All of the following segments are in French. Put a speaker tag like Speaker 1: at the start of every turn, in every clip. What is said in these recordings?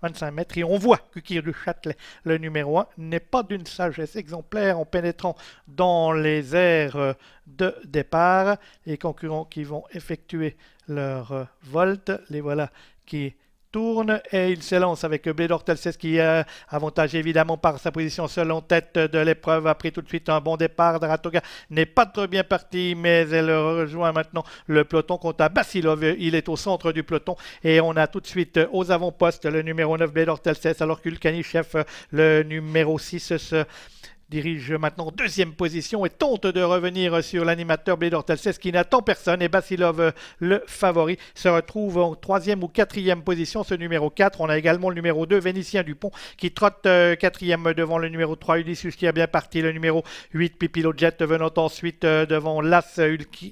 Speaker 1: 25 mètres. Et on voit que Kir du Châtelet, le numéro 1, n'est pas d'une sagesse exemplaire en pénétrant dans les airs de départ. Les concurrents qui vont effectuer leur volte, les voilà qui tourne et il s'élance avec Blé d'Ortelces qui est avantagé évidemment par sa position seule en tête de l'épreuve. A pris tout de suite un bon départ. Daratoga n'est pas très bien parti, mais elle rejoint maintenant le peloton. Quant à Basilov, il est au centre du peloton et on a tout de suite aux avant-postes le numéro 9 Blé d'Ortelces, alors qu'Ulkanichev, le numéro 6, se dirige maintenant en deuxième position et tente de revenir sur l'animateur Blé d'Ortelces qui n'attend personne. Et Basilov, le favori, se retrouve en troisième ou quatrième position, ce numéro 4. On a également le numéro 2, Vénitien Dupont, qui trotte quatrième devant le numéro 3, Ulysses qui est bien parti. Le numéro 8, Pipilo Jet, venant ensuite devant l'As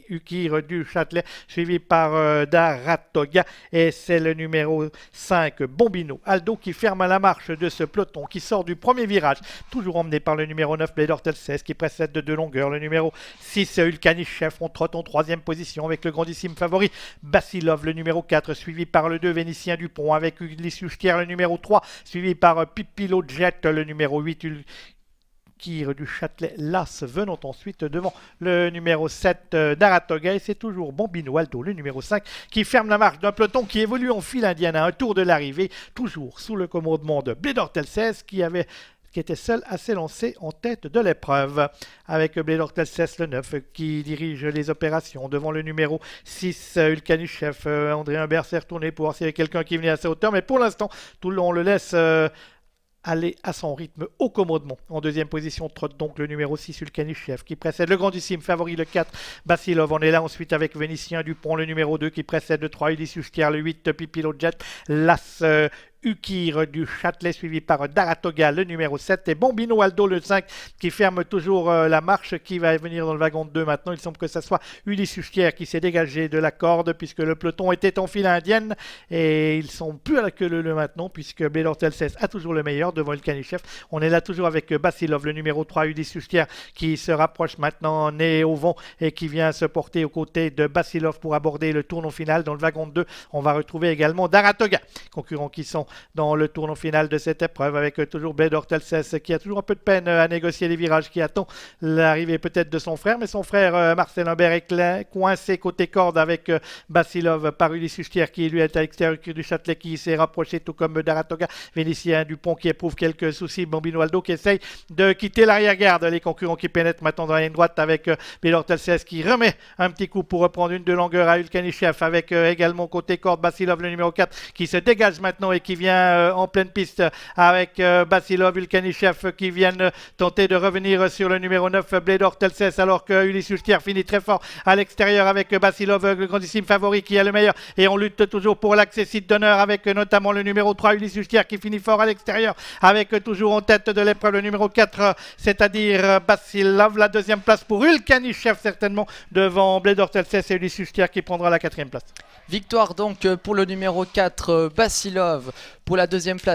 Speaker 1: Ukir du Châtelet, suivi par Daratoga. Et c'est le numéro 5, Bombino Aldo, qui ferme la marche de ce peloton, qui sort du premier virage, toujours emmené par le numéro 9, Blé d'Ortelces, qui précède de 2 longueurs. Le numéro 6, Ulkanichev, on trotte en troisième position avec le grandissime favori Basilov, le numéro 4, suivi par le 2, Vénitien Dupont, avec Ulysses le numéro 3, suivi par Pipilo Jet, le numéro 8, Kir du Châtelet, l'As, venant ensuite devant le numéro 7, Daratoga. Et c'est toujours Bombino Aldo, le numéro 5, qui ferme la marche d'un peloton qui évolue en file indienne à un tour de l'arrivée, toujours sous le commandement de Blé d'Ortelces, qui était seul à s'élancer en tête de l'épreuve, avec Blé d'Ortelces, le 9, qui dirige les opérations devant le numéro 6, Ulkanichev. André Humbert s'est retourné pour voir s'il y avait quelqu'un qui venait à sa hauteur, mais pour l'instant, tout le long, on le laisse aller à son rythme au commandement. En deuxième position, trotte donc le numéro 6, Ulkanichev, qui précède le grandissime favori, le 4, Basilov. On est là ensuite avec Vénitien Dupont, le numéro 2, qui précède le 3, Ulysses le 8, Pipilo Jet, l'As Ukir du Châtelet, suivi par Daratoga, le numéro 7, et Bombino Aldo, le 5, qui ferme toujours la marche, qui va venir dans le wagon de 2 maintenant. Il semble que ce soit Ulysses qui s'est dégagé de la corde, puisque le peloton était en file indienne, et ils sont plus à la queue leu maintenant, puisque Blé d'Ortelces a toujours le meilleur devant Ulkanichev. On est là toujours avec Basilov, le numéro 3, Ulysses qui se rapproche maintenant, nez au vent, et qui vient se porter aux côtés de Basilov pour aborder le tournant final. Dans le wagon de 2, on va retrouver également Daratoga, concurrents qui sont dans le tournant final de cette épreuve, avec toujours Blé d'Ortelces qui a toujours un peu de peine à négocier les virages, qui attend l'arrivée peut-être de son frère, mais son frère Marcel Humbert est coincé côté corde avec Basilov par Ulysses qui lui est à l'extérieur du Châtelet, qui s'est rapproché tout comme Daratoga. Vénitien Dupont qui éprouve quelques soucis, Bombino Aldo qui essaye de quitter l'arrière-garde. Les concurrents qui pénètrent maintenant dans la ligne droite, avec Blé d'Ortelces qui remet un petit coup pour reprendre une de longueur à Ulkanichev, avec également côté corde Basilov, le numéro 4, qui se dégage maintenant et qui vient en pleine piste avec Basilov, Ulkanichev qui viennent tenter de revenir sur le numéro 9, Blé d'Ortelces, alors que Ulysses finit très fort à l'extérieur avec Basilov, le grandissime favori, qui est le meilleur. Et on lutte toujours pour l'accessite d'honneur avec notamment le numéro 3, Ulysses qui finit fort à l'extérieur, avec toujours en tête de l'épreuve le numéro 4, c'est-à-dire Basilov. La deuxième place pour Ulkanichev, certainement devant Blé d'Ortelces, et Ulysses qui prendra la quatrième place.
Speaker 2: Victoire donc pour le numéro 4, Basilov. Pour la deuxième place,